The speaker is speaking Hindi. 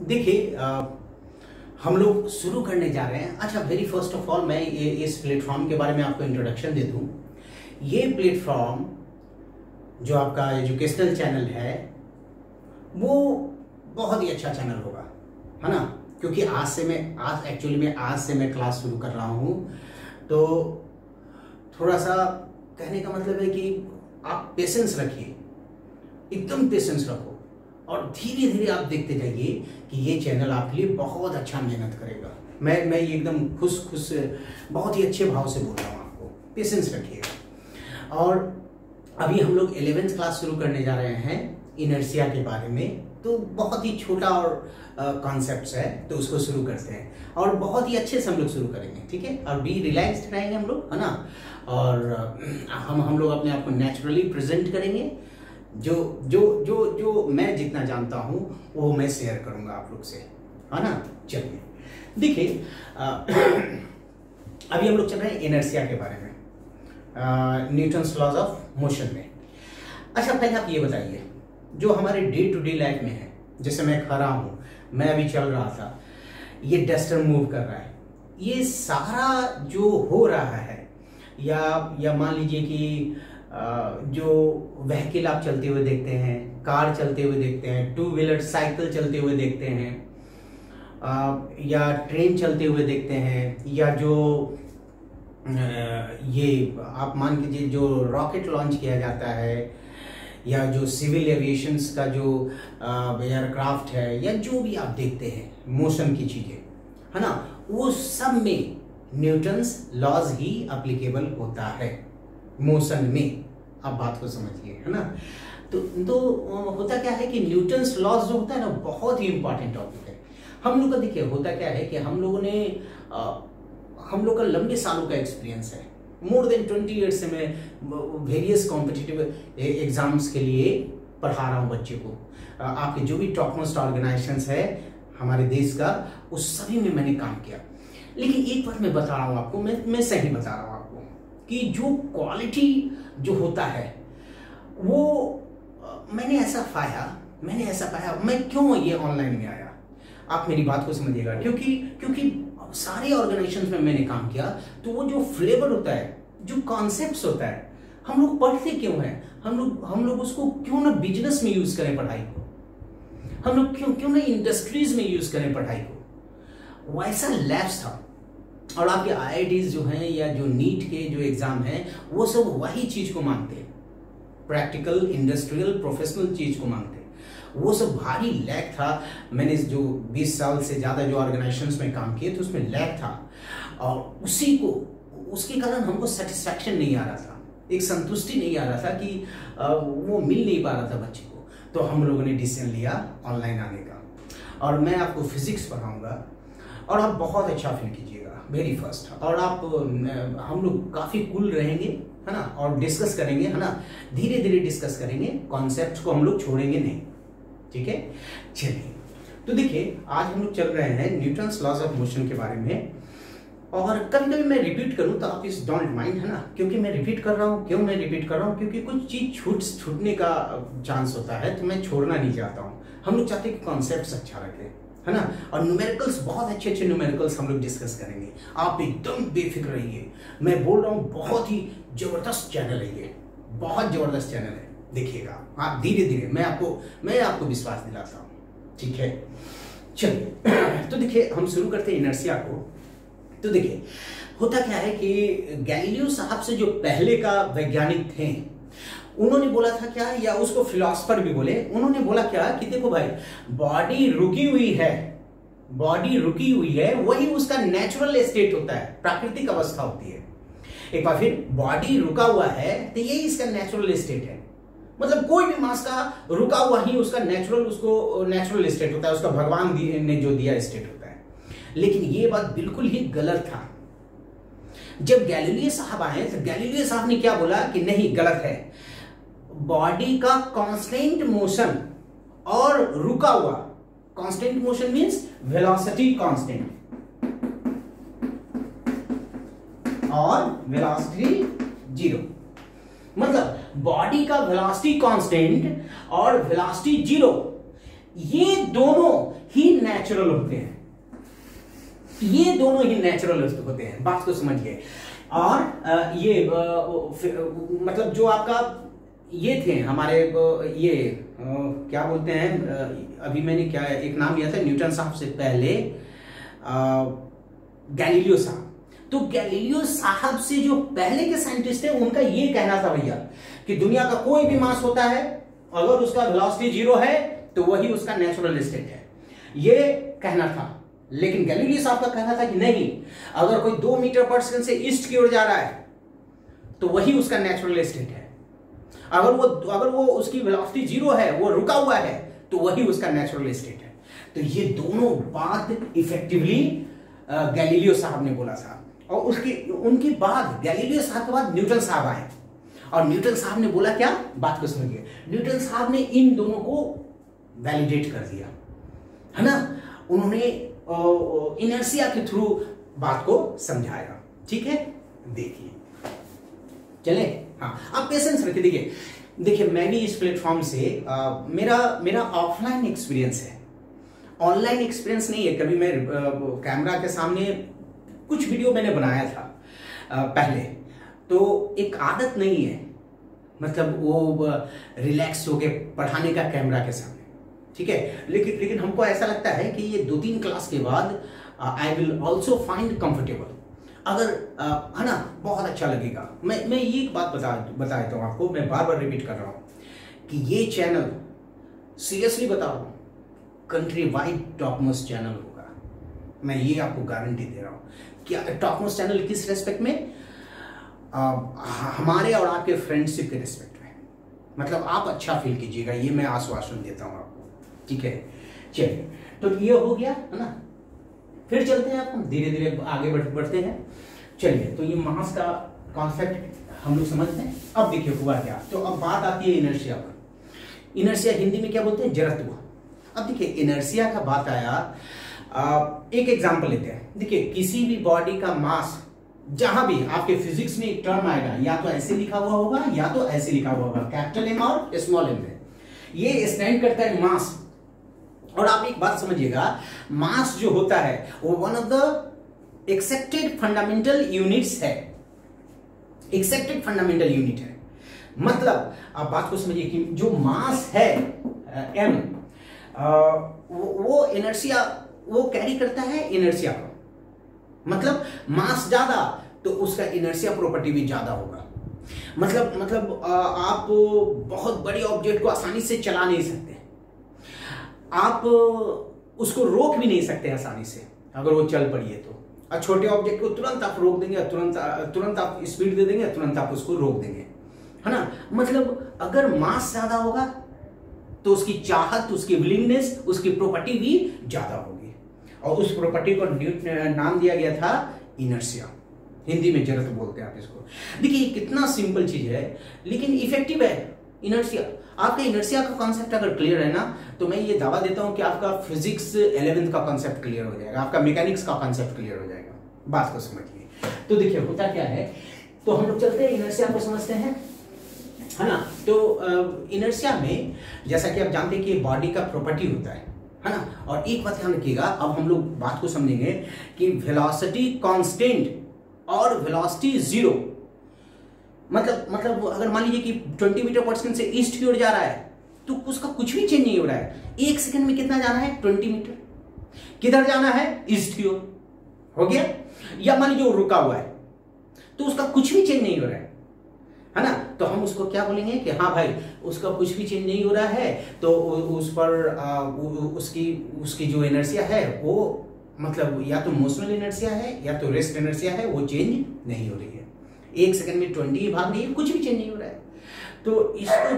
देखिए हम लोग शुरू करने जा रहे हैं। अच्छा, वेरी फर्स्ट ऑफ ऑल मैं इस प्लेटफॉर्म के बारे में आपको इंट्रोडक्शन दे दूं। ये प्लेटफॉर्म जो आपका एजुकेशनल चैनल है वो बहुत ही अच्छा चैनल होगा, है ना, क्योंकि आज से मैं क्लास शुरू कर रहा हूँ। तो थोड़ा सा कहने का मतलब है कि आप पेशेंस रखिए, एकदम पेशेंस रखो और धीरे धीरे आप देखते जाइए कि ये चैनल आपके लिए बहुत अच्छा मेहनत करेगा। मैं एकदम खुश बहुत ही अच्छे भाव से बोल रहा हूँ आपको, पेशेंस रखिएगा। और अभी हम लोग 11th क्लास शुरू करने जा रहे हैं इनर्शिया के बारे में। तो बहुत ही छोटा और कॉन्सेप्ट है, तो उसको शुरू करते हैं और बहुत ही अच्छे से हम लोग शुरू करेंगे, ठीक है। और बी रिलैक्स्ड रहेंगे हम लोग, है ना। और हम लोग अपने आप को नेचुरली प्रेजेंट करेंगे। जो जो जो जो मैं जितना जानता हूँ वो मैं शेयर करूंगा आप लोग से, है ना। चलिए देखिए, अभी हम लोग चल रहे हैं इनर्शिया के बारे में, न्यूटन्स लॉज ऑफ मोशन में। अच्छा, पहले आप ये बताइए, जो हमारे डे टू डे लाइफ में है, जैसे मैं खड़ा हूँ, मैं अभी चल रहा था, ये डस्टर मूव कर रहा है, ये सारा जो हो रहा है, या मान लीजिए कि जो व्हीकल आप चलते हुए देखते हैं, कार चलते हुए देखते हैं, टू व्हीलर साइकिल चलते हुए देखते हैं, या ट्रेन चलते हुए देखते हैं, या जो ये आप मान लीजिए जो रॉकेट लॉन्च किया जाता है, या जो सिविल एविएशंस का जो एयरक्राफ्ट है, या जो भी आप देखते हैं मोशन की चीजें, है ना, वो सब में न्यूटन्स लॉज ही एप्लीकेबल होता है मोशन में। आप बात को समझिए, है ना। तो होता क्या है कि न्यूटन्स लॉज जो होता है ना, बहुत ही इंपॉर्टेंट टॉपिक है। हम लोग का देखिए होता क्या है कि हम लोग का लंबे सालों का एक्सपीरियंस है। मोर देन 20 ईयर्स से मैं वेरियस कॉम्पिटिटिव एग्जाम्स के लिए पढ़ा रहा हूँ बच्चे को। आपके जो भी टॉप मोस्ट ऑर्गेनाइजेशंस है हमारे देश का, उस सभी में मैंने काम किया। लेकिन एक बात मैं बता रहा हूँ आपको, मैं सही बता रहा हूँ आपको, कि जो क्वालिटी जो होता है वो मैंने ऐसा पाया। मैं क्यों ये ऑनलाइन में आया, आप मेरी बात को समझिएगा। क्योंकि सारे ऑर्गेनाइजेशंस में मैंने काम किया, तो वो जो फ्लेवर होता है, जो कॉन्सेप्ट्स होता है, हम लोग पढ़ते क्यों हैं, हम लोग उसको क्यों ना बिजनेस में यूज करें पढ़ाई को, हम लोग क्यों ना इंडस्ट्रीज में यूज करें पढ़ाई को। वैसा लैब्स था। और आपके IITs जो हैं या जो नीट के जो एग्जाम हैं, वो सब वही चीज को मांगते हैं, प्रैक्टिकल इंडस्ट्रियल प्रोफेशनल चीज को मांगते हैं। वो सब भारी लैग था। मैंने जो 20 साल से ज्यादा जो ऑर्गेनाइजेशंस में काम किए थे उसमें लैग था, और उसके कारण हमको सेटिस्फैक्शन नहीं आ रहा था, एक संतुष्टि नहीं आ रहा था कि वो मिल नहीं पा रहा था बच्चे को। तो हम लोगों ने डिसीजन लिया ऑनलाइन आने का, और मैं आपको फिजिक्स पढ़ाऊंगा और आप बहुत अच्छा फील कीजिएगा, वेरी फर्स्ट। और आप हम लोग काफी कूल रहेंगे, है ना, और डिस्कस करेंगे, है ना, धीरे धीरे डिस्कस करेंगे, कॉन्सेप्ट्स को हम लोग छोड़ेंगे नहीं, ठीक है। चलिए, तो देखिए आज हम लोग चल रहे हैं न्यूटन्स लॉज ऑफ मोशन के बारे में। और कभी कभी मैं रिपीट करूं तो आप इस डोंट माइंड, है ना, क्योंकि मैं रिपीट कर रहा हूं। क्यों मैं रिपीट कर रहा हूं? क्योंकि कुछ चीज छूटने का चांस होता है, तो मैं छोड़ना नहीं चाहता हूं। हम लोग चाहते हैं कि कॉन्सेप्ट अच्छा रखे, है ना। और न्यूमेरिकल्स, बहुत अच्छे न्यूमेरिकल्स हम लोग डिस्कस करेंगे। आप एकदम बेफिक्र रहिए, मैं बोल रहा हूँ बहुत ही जबरदस्त चैनल है ये, बहुत जबरदस्त चैनल है, देखिएगा आप धीरे धीरे। मैं आपको विश्वास दिलाता हूँ, ठीक है। चलिए तो देखिए हम शुरू करते हैं इनर्शिया को। तो देखिए होता क्या है कि गैलीलियो साहब से जो पहले का वैज्ञानिक थे, उन्होंने बोला था क्या, या उसको फिलोसफर भी बोले, उन्होंने बोला क्या कि देखो भाई, बॉडी रुकी हुई है, वही उसका नेचुरल स्टेट होता है, प्राकृतिक अवस्था होती है। एक बार फिर, बॉडी रुका हुआ है तो यही इसका नेचुरल स्टेट है। मतलब कोई भी मास का रुका हुआ ही उसका नेचुरल स्टेट होता है, उसका भगवान ने जो दिया स्टेट होता है। लेकिन ये बात बिल्कुल ही गलत था। जब गैलीलियो साहब आए तो गैलीलियो साहब ने क्या बोला कि नहीं, गलत है, बॉडी का कांस्टेंट मोशन और रुका हुआ, constant motion means velocity constant, और वेलोसिटी जीरो। मतलब बॉडी का वेलोसिटी कांस्टेंट और वेलोसिटी जीरो, ये दोनों ही नेचुरल होते हैं, ये दोनों ही नेचुरल होते हैं, बात को समझिए। और मतलब जो आपका ये थे हमारे ये क्या बोलते हैं, अभी मैंने क्या एक नाम लिया था न्यूटन साहब से पहले, गैलीलियो साहब। तो गैलीलियो साहब से जो पहले के साइंटिस्ट थे उनका ये कहना था भैया कि दुनिया का कोई भी मास होता है, अगर उसका वेलोसिटी 0 है तो वही उसका नेचुरल स्टेट है, ये कहना था। लेकिन गैलीलियो साहब का कहना था कि नहीं, अगर कोई 2 मीटर पर सेकंड से ईस्ट की ओर जा रहा है तो वही उसका नेचुरल स्टेट है, अगर वो उसकी वेलोसिटी 0 है, वो रुका हुआ है, तो वही उसका नेचुरल स्टेट है। तो ये दोनों बात इफेक्टिवली गैलीलियो साहब ने बोला था। और उनकी बाद गैलीलियो साहब के बाद न्यूटन साहब आए, और न्यूटन साहब ने बोला क्या, बात को समझिए। न्यूटन साहब ने इन दोनों को वैलिडेट कर दिया, है ना। उन्होंने इनर्शिया के थ्रू बात को समझाया, ठीक है। देखिए चले, हाँ आप पेशेंस रखिए। देखिए मैं भी इस प्लेटफॉर्म से मेरा ऑफलाइन एक्सपीरियंस है, ऑनलाइन एक्सपीरियंस नहीं है। कभी मैं कैमरा के सामने कुछ वीडियो मैंने बनाया था पहले, तो एक आदत नहीं है, मतलब वो रिलैक्स होके पढ़ाने का कैमरा के सामने, ठीक है। लेकिन हमको ऐसा लगता है कि ये 2-3 क्लास के बाद I will also find comfortable, अगर है ना, बहुत अच्छा लगेगा। मैं ये एक बात बता देता हूँ आपको, मैं बार बार रिपीट कर रहा हूँ कि ये चैनल सीरियसली बता रहा हूँ country wide top most channel होगा, मैं ये आपको गारंटी दे रहा हूँ। क्या टॉप मोस्ट चैनल किस रेस्पेक्ट में, हमारे और आपके फ्रेंडशिप के रिस्पेक्ट में, मतलब आप अच्छा फील कीजिएगा, ये मैं आश्वासन देता हूँ आपको, ठीक है। चलिए तो ये हो गया, है ना। फिर चलते हैं, आप धीरे धीरे आगे बढ़ते हैं। चलिए तो ये मास का कॉन्सेप्ट हम लोग समझते हैं। अब देखिए हुआ क्या, तो अब बात आती है इनर्शिया पर। इनर्शिया हिंदी में क्या बोलते हैं, जड़त्व। अब देखिए इनर्शिया का बात आया, एक एग्जांपल लेते हैं। देखिए किसी भी बॉडी का मास, जहां भी आपके फिजिक्स में एक टर्म आएगा, या तो ऐसे लिखा हुआ होगा या तो ऐसे लिखा हुआ होगा, कैपिटल एम और स्मॉल एम में, ये स्टैंड करता है मास। और आप एक बात समझिएगा, मास जो होता है वो one of the accepted fundamental units है, एक्सेप्टेड फंडामेंटल यूनिट है। मतलब आप बात को समझिए कि जो मास है एम, वो इनर्शिया, वो कैरी करता है इनर्शिया को। मतलब मास ज्यादा तो उसका इनर्शिया प्रॉपर्टी भी ज्यादा होगा। मतलब आप बहुत बड़ी ऑब्जेक्ट को आसानी से चला नहीं सकते, आप उसको रोक भी नहीं सकते आसानी से, अगर वो चल पड़ी है तो। और छोटे ऑब्जेक्ट को तुरंत आप रोक देंगे, तुरंत आप स्पीड दे देंगे, तुरंत आप उसको रोक देंगे, है ना। मतलब अगर मास ज्यादा होगा तो उसकी चाहत, उसकी विलिंगनेस, उसकी प्रॉपर्टी भी ज्यादा होगी। और उस प्रॉपर्टी को नाम दिया गया था इनर्शिया, हिंदी में जड़त्व बोलते हैं आप इसको। देखिए कितना सिंपल चीज है लेकिन इफेक्टिव है इनर्शिया। आपका इनर्शिया का कॉन्सेप्ट अगर क्लियर है ना, तो मैं ये दावा देता हूं कि आपका फिजिक्स 11th का कॉन्सेप्ट क्लियर हो जाएगा, आपका मैकेनिक्स का कॉन्सेप्ट क्लियर हो जाएगा। बात को समझिए। तो देखिए होता क्या है, तो हम लोग चलते हैं इनर्शिया को समझते हैं, है ना। तो इनर्शिया में जैसा कि आप जानते हैं कि बॉडी का प्रॉपर्टी होता है ना। और एक बात ध्यान रखिएगा, अब हम लोग बात को समझेंगे कि वेलोसिटी कांस्टेंट और वेलोसिटी 0, मतलब अगर मान लीजिए कि 20 मीटर पर सेकंड से ईस्ट की ओर जा रहा है तो उसका कुछ भी चेंज नहीं हो रहा है। 1 सेकंड में कितना जाना है, 20 मीटर। किधर जाना है, ईस्ट की ओर, हो गया। या मान लीजिए वो रुका हुआ है तो उसका कुछ भी चेंज नहीं हो रहा है ना। तो हम उसको क्या बोलेंगे कि हाँ भाई उसका कुछ भी चेंज नहीं हो रहा है, तो उस पर उसकी जो इनर्शिया है वो मतलब या तो मोशनल इनर्शिया है या तो रेस्ट इनर्शिया है, वो चेंज नहीं हो रही है। 1 सेकंड में 20 भाग रही है, कुछ भी चेंज नहीं हो रहा है। तो इसको